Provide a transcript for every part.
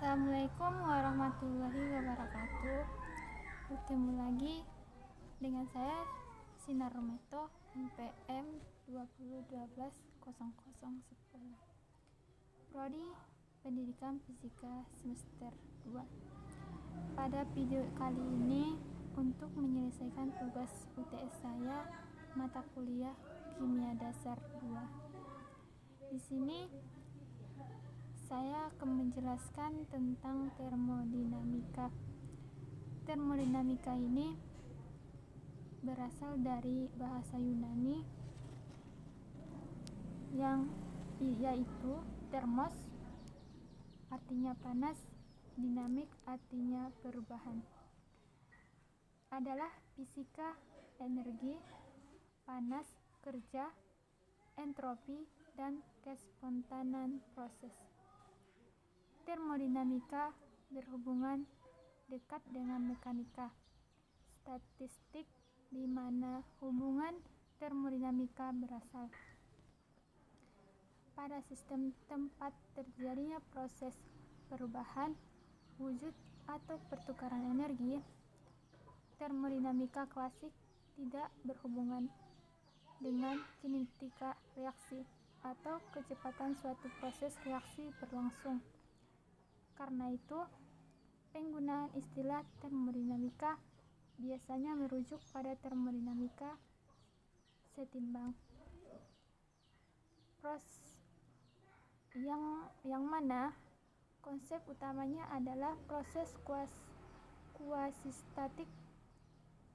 Assalamualaikum warahmatullahi wabarakatuh. Bertemu lagi dengan saya Sinar Rometo MPM 2012-0010 Prodi Pendidikan Fisika semester 2. Pada video kali ini untuk menyelesaikan tugas UTS saya mata kuliah Kimia Dasar 2. Di sini saya akan menjelaskan tentang termodinamika. Termodinamika ini berasal dari bahasa Yunani yang yaitu termos artinya panas, dinamik artinya perubahan. Adalah fisika energi, panas, kerja, entropi, dan kespontanan proses. Termodinamika berhubungan dekat dengan mekanika statistik, di mana hubungan termodinamika berasal pada sistem tempat terjadinya proses perubahan, wujud, atau pertukaran energi. Termodinamika klasik tidak berhubungan dengan kinetika reaksi atau kecepatan suatu proses reaksi berlangsung. Karena itu, penggunaan istilah termodinamika biasanya merujuk pada termodinamika setimbang. Yang mana konsep utamanya adalah proses kuasi-statik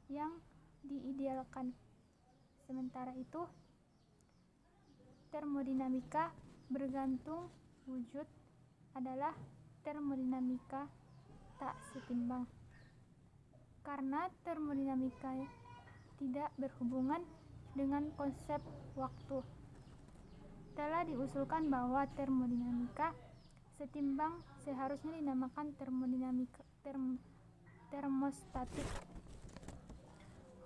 yang diidealkan. Sementara itu, termodinamika bergantung wujud adalah termodinamika tak setimbang. Karena termodinamika tidak berhubungan dengan konsep waktu, telah diusulkan bahwa termodinamika setimbang seharusnya dinamakan termostatik.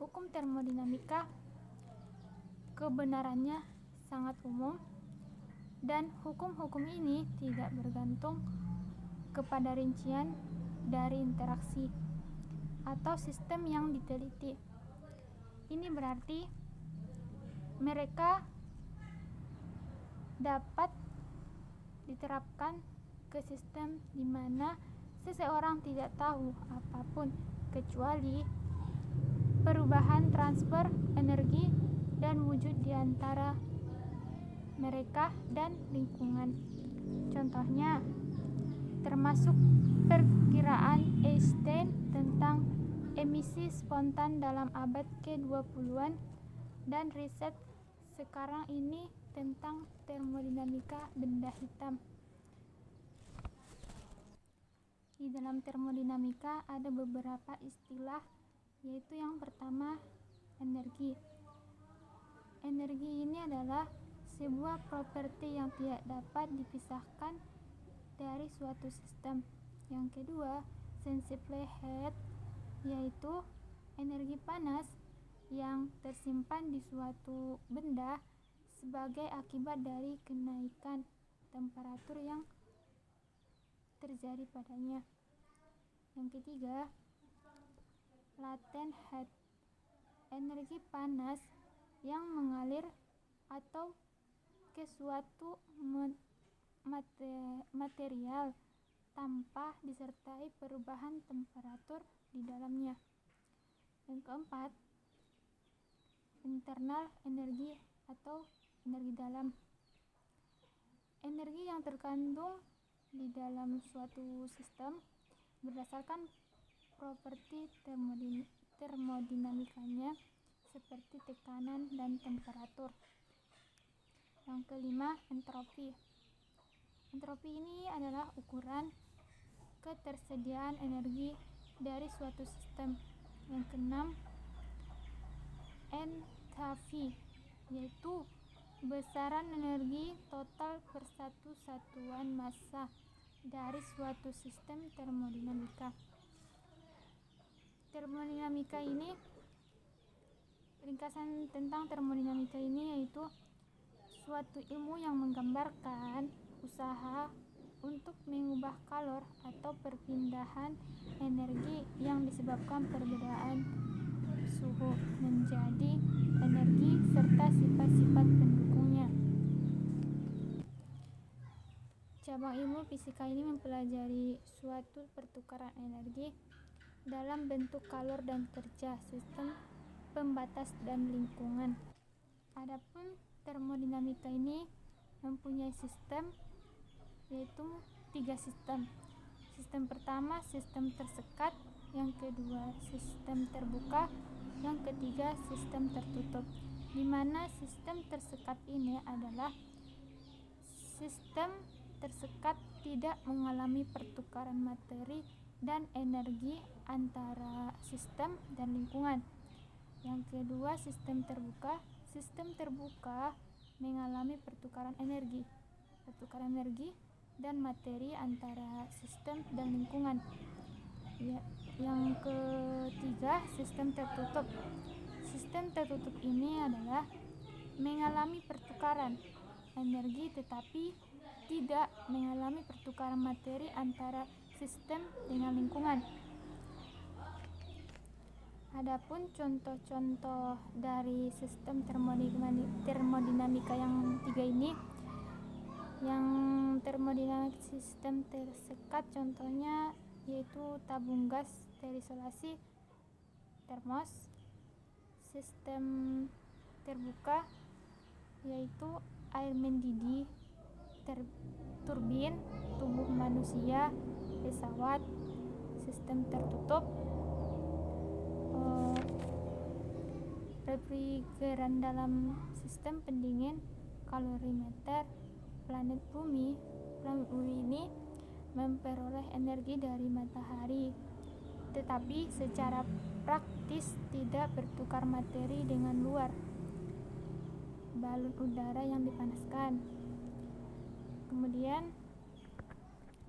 Hukum termodinamika kebenarannya sangat umum, dan hukum-hukum ini tidak bergantung kepada rincian dari interaksi atau sistem yang diteliti. Ini berarti mereka dapat diterapkan ke sistem di mana seseorang tidak tahu apapun kecuali perubahan transfer energi dan wujud di antara mereka dan lingkungan. Contohnya termasuk perkiraan Einstein tentang emisi spontan dalam abad ke-20-an dan riset sekarang ini tentang termodinamika benda hitam. Di dalam termodinamika ada beberapa istilah, yaitu yang pertama energi. Energi ini adalah sebuah properti yang tidak dapat dipisahkan dari suatu sistem. Yang kedua, sensible heat, yaitu energi panas yang tersimpan di suatu benda sebagai akibat dari kenaikan temperatur yang terjadi padanya. Yang ketiga, latent heat, energi panas yang mengalir atau ke suatu material tanpa disertai perubahan temperatur di dalamnya. Yang keempat, internal energi atau energi dalam, energi yang terkandung di dalam suatu sistem berdasarkan properti termodinamikanya seperti tekanan dan temperatur. Yang kelima, entropi. Entropi ini adalah ukuran ketersediaan energi dari suatu sistem. Yang keenam, enthalpi, yaitu besaran energi total per satu satuan massa dari suatu sistem termodinamika. Ringkasan tentang termodinamika ini yaitu suatu ilmu yang menggambarkan usaha untuk mengubah kalor atau perpindahan energi yang disebabkan perbedaan suhu menjadi energi serta sifat-sifat pendukungnya. Cabang ilmu fisika ini mempelajari suatu pertukaran energi dalam bentuk kalor dan kerja, sistem pembatas dan lingkungan. Adapun termodinamika ini mempunyai sistem, yaitu 3 sistem. Sistem pertama sistem tersekat, yang kedua sistem terbuka, yang ketiga sistem tertutup. Di mana sistem tersekat ini adalah sistem tersekat tidak mengalami pertukaran materi dan energi antara sistem dan lingkungan. Yang kedua sistem terbuka. Sistem terbuka mengalami pertukaran energi dan materi antara sistem dan lingkungan. Yang ketiga sistem tertutup. Sistem tertutup ini adalah mengalami pertukaran energi tetapi tidak mengalami pertukaran materi antara sistem dengan lingkungan. Adapun contoh-contoh dari sistem termodinamika yang 3 ini, yang termodinamika sistem tersekat contohnya yaitu tabung gas terisolasi, termos. Sistem terbuka yaitu air mendidih, turbin, tubuh manusia, pesawat. Sistem tertutup refrigeran dalam sistem pendingin, kalorimeter. Planet bumi ini memperoleh energi dari matahari, tetapi secara praktis tidak bertukar materi dengan luar balon udara yang dipanaskan. Kemudian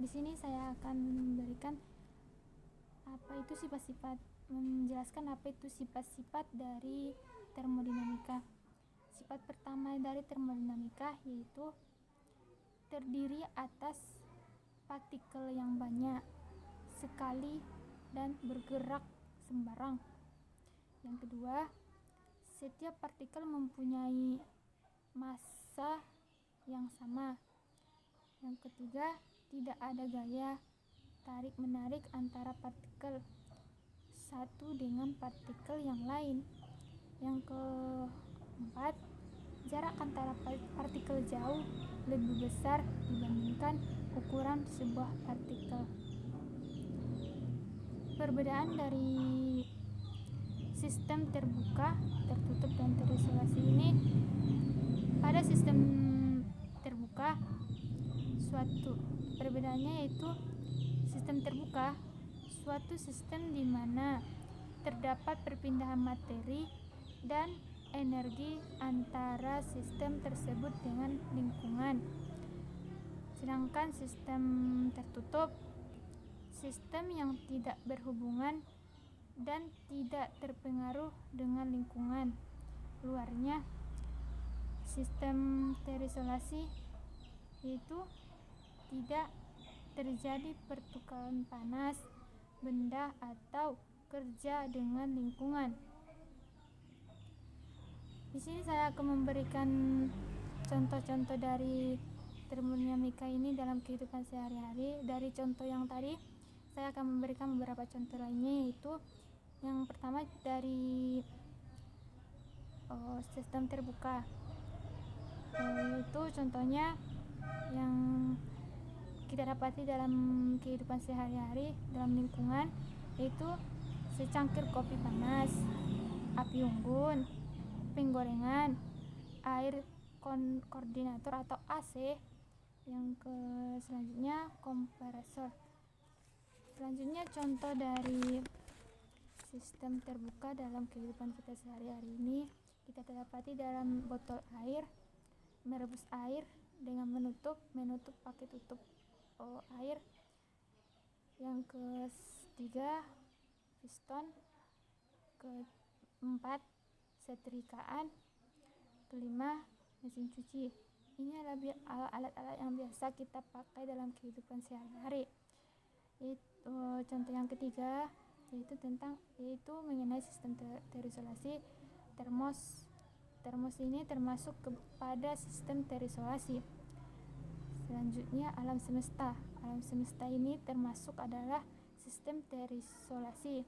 di sini saya akan memberikan menjelaskan apa itu sifat-sifat dari termodinamika. Sifat pertama dari termodinamika yaitu terdiri atas partikel yang banyak sekali dan bergerak sembarang. Yang kedua, setiap partikel mempunyai massa yang sama. Yang ketiga, tidak ada gaya tarik-menarik antara partikel satu dengan partikel yang lain. Yang keempat, jarak antara partikel jauh lebih besar dibandingkan ukuran sebuah partikel. Perbedaan dari sistem terbuka, tertutup, dan terisolasi ini, pada sistem terbuka suatu perbedaannya yaitu sistem terbuka suatu sistem di mana terdapat perpindahan materi dan energi antara sistem tersebut dengan lingkungan. Sedangkan sistem tertutup sistem yang tidak berhubungan dan tidak terpengaruh dengan lingkungan luarnya. Sistem terisolasi yaitu tidak terjadi pertukaran panas, benda, atau kerja dengan lingkungan. Di sini saya akan memberikan contoh-contoh dari termodinamika ini dalam kehidupan sehari-hari. Dari contoh yang tadi, saya akan memberikan beberapa contoh lainnya, yaitu yang pertama dari sistem terbuka, yaitu contohnya yang kita dapati dalam kehidupan sehari-hari dalam lingkungan, yaitu secangkir kopi panas, api unggun, penggorengan, air koordinator atau AC. Yang selanjutnya kompresor. Selanjutnya contoh dari sistem terbuka dalam kehidupan kita sehari-hari ini kita dapati dalam botol air, merebus air dengan menutup pakai tutup air. Yang ketiga piston, keempat setrikaan, kelima mesin cuci. Ini adalah alat-alat yang biasa kita pakai dalam kehidupan sehari-hari. Contoh yang ketiga yaitu mengenai sistem terisolasi termos. Termos ini termasuk kepada sistem terisolasi. Selanjutnya alam semesta. Alam semesta ini termasuk adalah sistem terisolasi.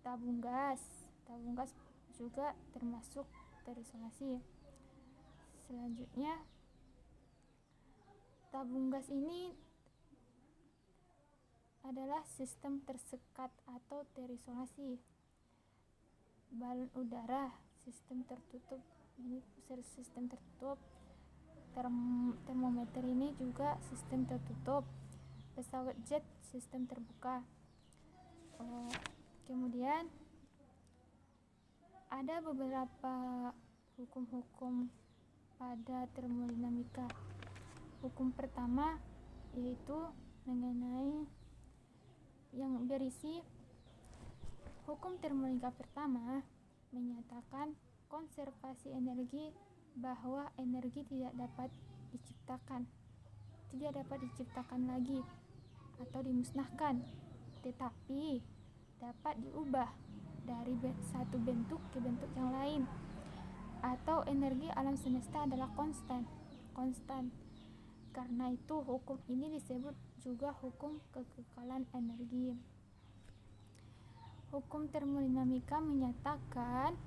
Tabung gas juga termasuk terisolasi. Selanjutnya tabung gas ini adalah sistem tersekat atau terisolasi. Balon udara sistem tertutup. Ini sistem tertutup. Termometer ini juga sistem tertutup. Pesawat jet sistem terbuka. Kemudian ada beberapa hukum-hukum pada termodinamika. Hukum pertama yaitu mengenai yang berisi hukum termodinamika pertama menyatakan konservasi energi, bahwa energi tidak dapat diciptakan lagi atau dimusnahkan, tetapi dapat diubah dari satu bentuk ke bentuk yang lain, atau energi alam semesta adalah konstan. Karena itu hukum ini disebut juga hukum kekekalan energi. Hukum termodinamika menyatakan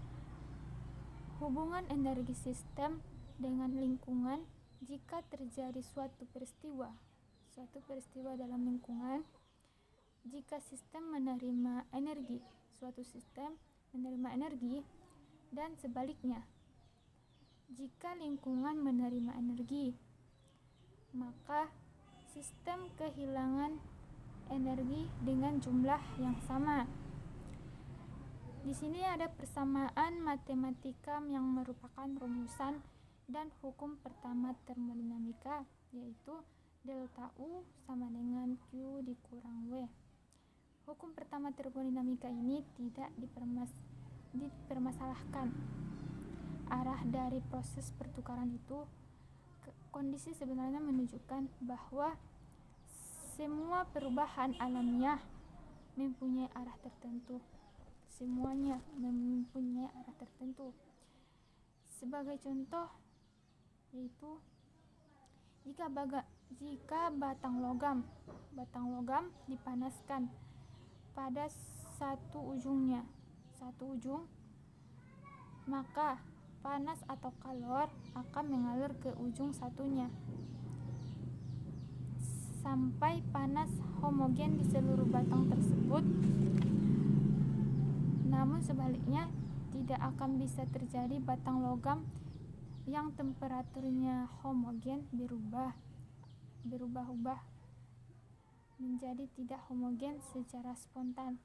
hubungan energi sistem dengan lingkungan jika terjadi suatu peristiwa dalam lingkungan. Jika sistem menerima energi, suatu sistem menerima energi, dan sebaliknya. Jika lingkungan menerima energi, maka sistem kehilangan energi dengan jumlah yang sama. Di sini ada persamaan matematika yang merupakan rumusan dan hukum pertama termodinamika, yaitu delta U sama dengan Q dikurang W. Hukum pertama termodinamika ini tidak dipermasalahkan. Arah dari proses pertukaran itu, kondisi sebenarnya menunjukkan bahwa semua perubahan alamiah mempunyai arah tertentu. Semuanya mempunyai arah tertentu. Sebagai contoh yaitu jika batang logam dipanaskan pada satu ujung, maka panas atau kalor akan mengalir ke ujung satunya sampai panas homogen di seluruh batang tersebut. Namun sebaliknya, tidak akan bisa terjadi batang logam yang temperaturnya homogen berubah-ubah menjadi tidak homogen secara spontan,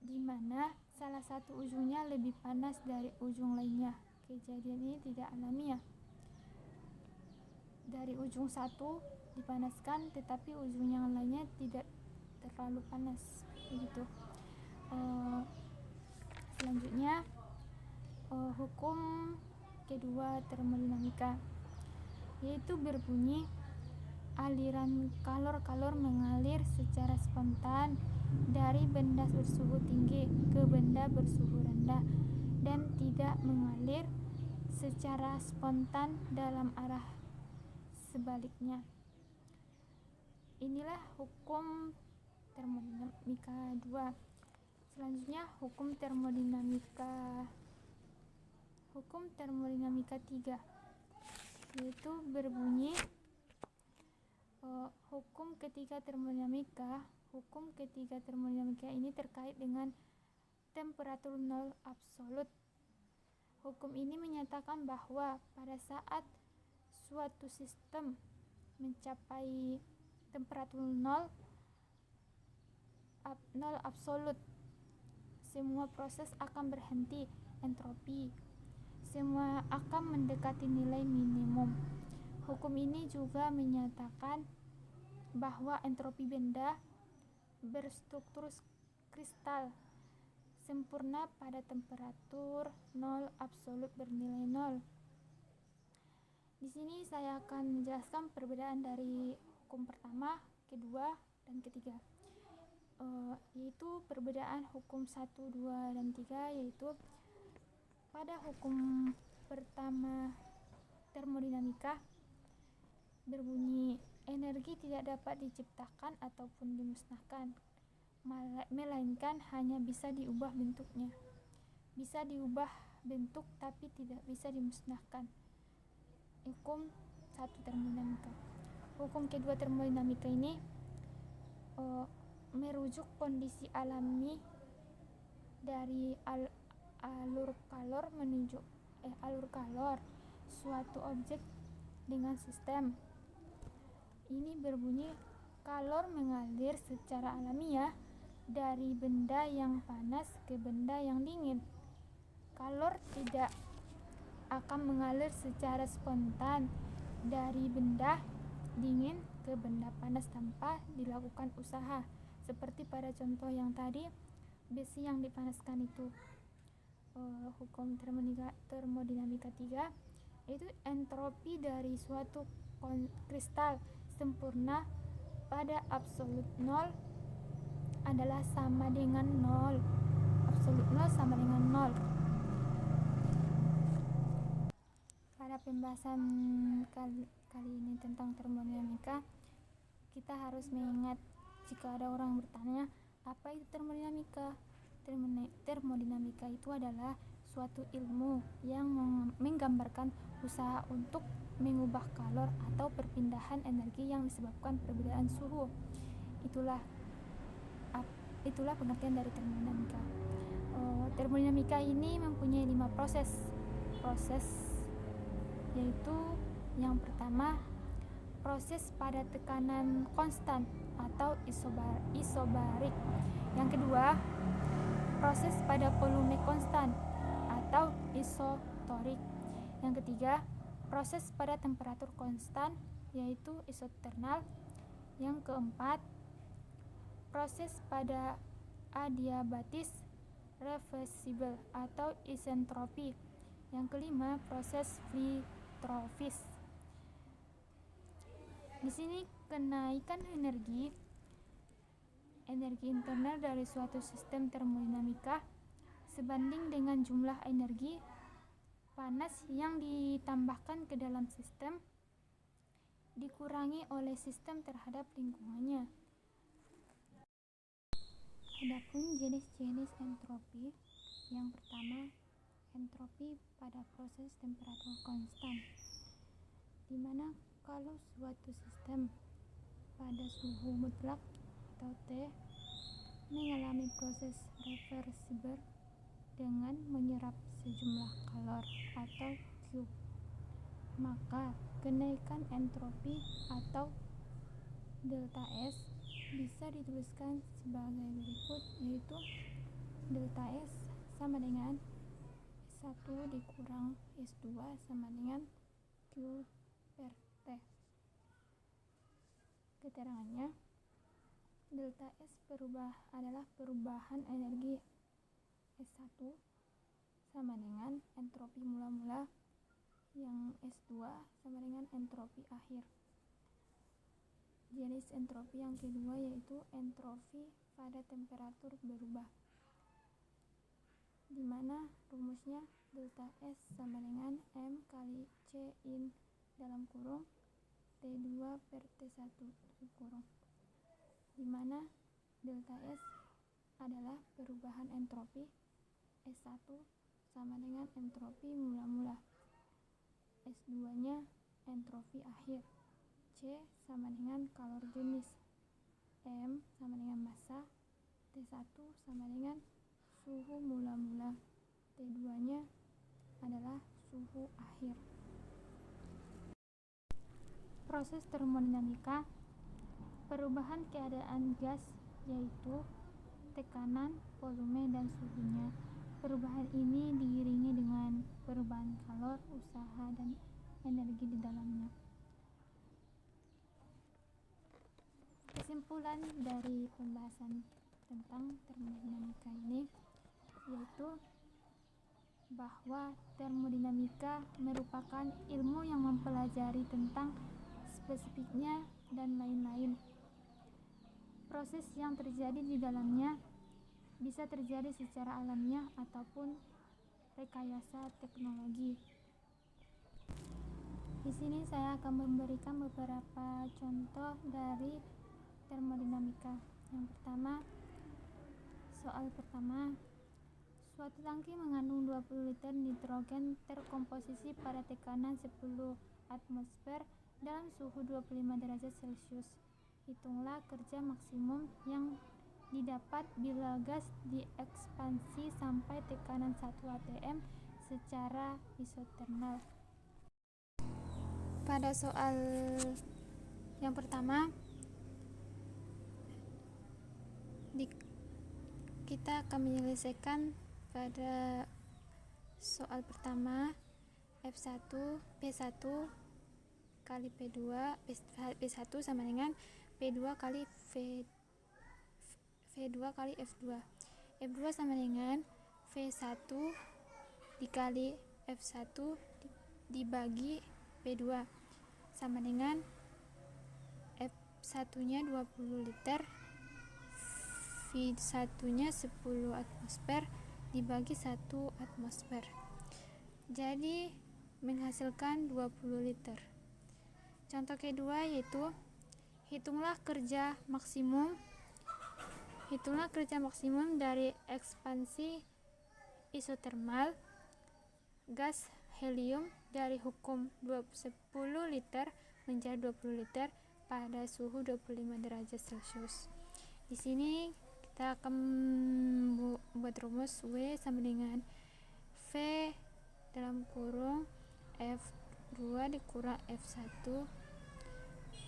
di mana salah satu ujungnya lebih panas dari ujung lainnya. Kejadian ini tidak alamiah. Dari ujung satu dipanaskan, tetapi ujung yang lainnya tidak terlalu panas, begitu. Selanjutnya hukum kedua termodinamika, yaitu berbunyi aliran kalor mengalir secara spontan dari benda bersuhu tinggi ke benda bersuhu rendah dan tidak mengalir secara spontan dalam arah sebaliknya. Inilah hukum termodinamika 2. Selanjutnya hukum termodinamika 3, yaitu berbunyi hukum ketiga termodinamika ini terkait dengan temperatur nol absolut. Hukum ini menyatakan bahwa pada saat suatu sistem mencapai temperatur nol absolut, semua proses akan berhenti entropi. Semua akan mendekati nilai minimum. Hukum ini juga menyatakan bahwa entropi benda berstruktur kristal sempurna pada temperatur nol absolut bernilai nol. Di sini saya akan menjelaskan perbedaan dari hukum pertama, kedua, dan ketiga. Yaitu perbedaan hukum 1, 2, dan 3, yaitu pada hukum pertama termodinamika berbunyi energi tidak dapat diciptakan ataupun dimusnahkan, melainkan hanya bisa diubah bentuknya. Bisa diubah bentuk tapi tidak bisa dimusnahkan. Hukum 1 termodinamika. Hukum kedua termodinamika ini merujuk kondisi alami dari alur kalor suatu objek dengan sistem. Ini berbunyi kalor mengalir secara alamiah dari benda yang panas ke benda yang dingin. Kalor tidak akan mengalir secara spontan dari benda dingin ke benda panas tanpa dilakukan usaha, seperti pada contoh yang tadi, besi yang dipanaskan itu. Hukum termodinamika 3 yaitu entropi dari suatu kristal sempurna pada absolut nol adalah sama dengan nol. Absolut nol sama dengan nol. Pada pembahasan kali ini tentang termodinamika, kita harus mengingat jika ada orang bertanya, apa itu termodinamika? Termodinamika itu adalah suatu ilmu yang menggambarkan usaha untuk mengubah kalor atau perpindahan energi yang disebabkan perbedaan suhu. Itulah pengertian dari termodinamika. Termodinamika ini mempunyai 5 proses, yaitu yang pertama, proses pada tekanan konstan atau isobarik. Yang kedua, proses pada volume konstan atau isotorik. Yang ketiga, proses pada temperatur konstan yaitu isothermal. Yang keempat, proses pada adiabatis reversible atau isentropi. Yang kelima, proses Friedrich. Di sini kenaikan energi internal dari suatu sistem termodinamika sebanding dengan jumlah energi panas yang ditambahkan ke dalam sistem dikurangi oleh sistem terhadap lingkungannya. Adapun jenis-jenis entropi, yang pertama, entropi pada proses temperatur konstan, di mana kalau suatu sistem pada suhu mutlak atau T mengalami proses reversible dengan menyerap sejumlah kalor atau Q, maka kenaikan entropi atau delta S bisa dituliskan sebagai berikut, yaitu delta S sama dengan S1 dikurang S2 sama dengan Q per T. Keterangannya, delta S adalah perubahan energi S1 sama dengan entropi mula-mula, yang S2 sama dengan entropi akhir. Jenis entropi yang kedua yaitu entropi pada temperatur berubah, di mana rumusnya delta S sama dengan M kali C in dalam kurung T2 per T1 tutup kurung, di mana delta S adalah perubahan entropi, S1 sama dengan entropi mula-mula, S2-nya entropi akhir, C sama dengan kalor jenis, M sama dengan massa, T1 sama dengan suhu mula-mula, T2-nya adalah suhu akhir. Proses termodinamika, perubahan keadaan gas yaitu tekanan, volume, dan suhunya. Perubahan ini diiringi dengan perubahan kalor, usaha, dan energi di dalamnya. Kesimpulan dari pembahasan tentang termodinamika ini yaitu bahwa termodinamika merupakan ilmu yang mempelajari tentang spesifiknya dan lain-lain. Proses yang terjadi di dalamnya bisa terjadi secara alamiah ataupun rekayasa teknologi. Di sini saya akan memberikan beberapa contoh dari termodinamika. Yang pertama, soal pertama, suatu tangki mengandung 20 liter nitrogen terkomposisi pada tekanan 10 atmosfer dalam suhu 25 derajat Celcius. Hitunglah kerja maksimum yang didapat bila gas diekspansi sampai tekanan 1 atm secara isotermal. Pada soal yang pertama, kita akan menyelesaikan pada soal pertama P1 kali P2 P1 sama dengan P2 kali V2 kali F2. F2 sama dengan V1 dikali F1 dibagi P2 sama dengan F1 nya 20 liter, V1 nya 10 atmosfer dibagi 1 atmosfer, jadi menghasilkan 20 liter. Contoh kedua yaitu hitunglah kerja maksimum dari ekspansi isotermal gas helium dari hukum 10 liter menjadi 20 liter pada suhu 25 derajat Celcius. Di sini kita akan membuat rumus W sama dengan V dalam kurung F2 dikurang F1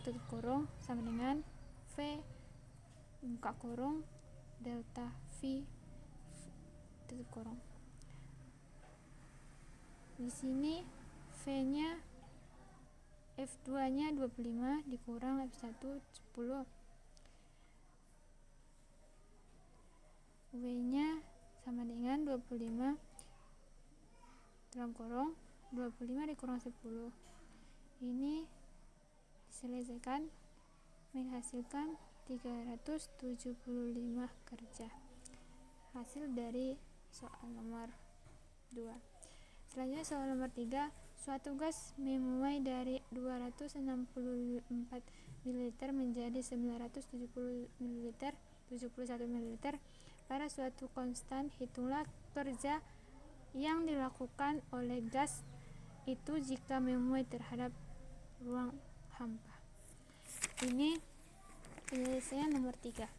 tutup kurung sama dengan V buka kurung delta V tutup kurung. Di sini V-nya F2-nya 25 dikurang F1 10. W-nya sama dengan 25 dalam kurung 25 dikurang 10. Ini diselesaikan menghasilkan 375 kerja. Hasil dari soal nomor 2. Selanjutnya soal nomor 3, suatu gas memuai dari 264 ml menjadi 970 ml 71 ml pada suatu konstan. Hitunglah kerja yang dilakukan oleh gas itu jika memuai terhadap ruang hampa. Ini penyelesaian nomor 3.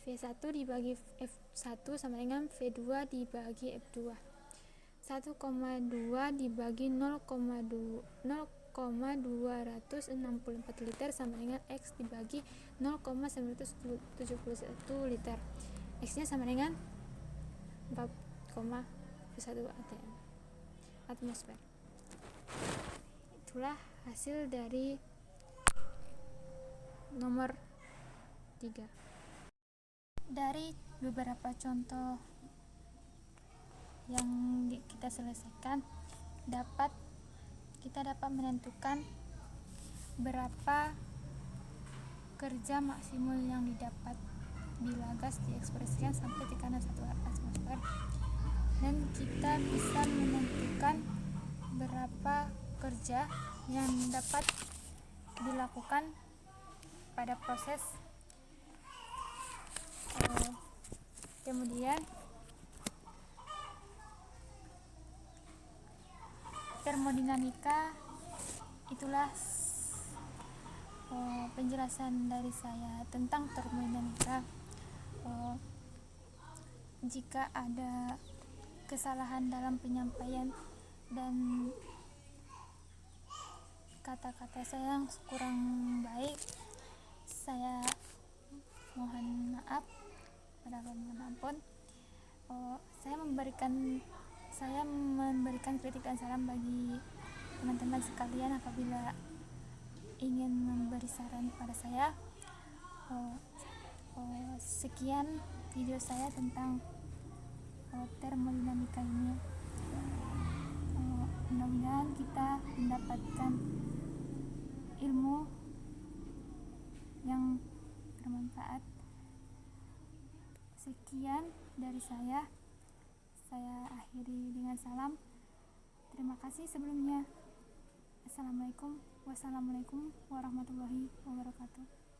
V1 dibagi F1 sama dengan V2 dibagi F2. 1,2 dibagi 0,264 liter sama dengan X dibagi 0,971 liter. X nya sama dengan 4,1 atmosfer. Itulah hasil dari nomor 3. Dari beberapa contoh yang kita selesaikan, kita dapat menentukan berapa kerja maksimum yang didapat bila gas diekspresikan sampai tekanan 1 atmosfer, dan kita bisa menentukan berapa kerja yang dapat dilakukan pada proses. Kemudian termodinamika, itulah penjelasan dari saya tentang termodinamika. Jika ada kesalahan dalam penyampaian dan kata-kata saya yang kurang baik, saya mohon maaf, mohon ampun. Saya memberikan kritik dan saran bagi teman-teman sekalian apabila ingin memberi saran pada saya. Sekian video saya tentang termodinamika ini. Mudah-mudahan kita mendapatkan ilmu yang bermanfaat. Sekian dari saya akhiri dengan salam. Terima kasih sebelumnya. Wassalamualaikum warahmatullahi wabarakatuh.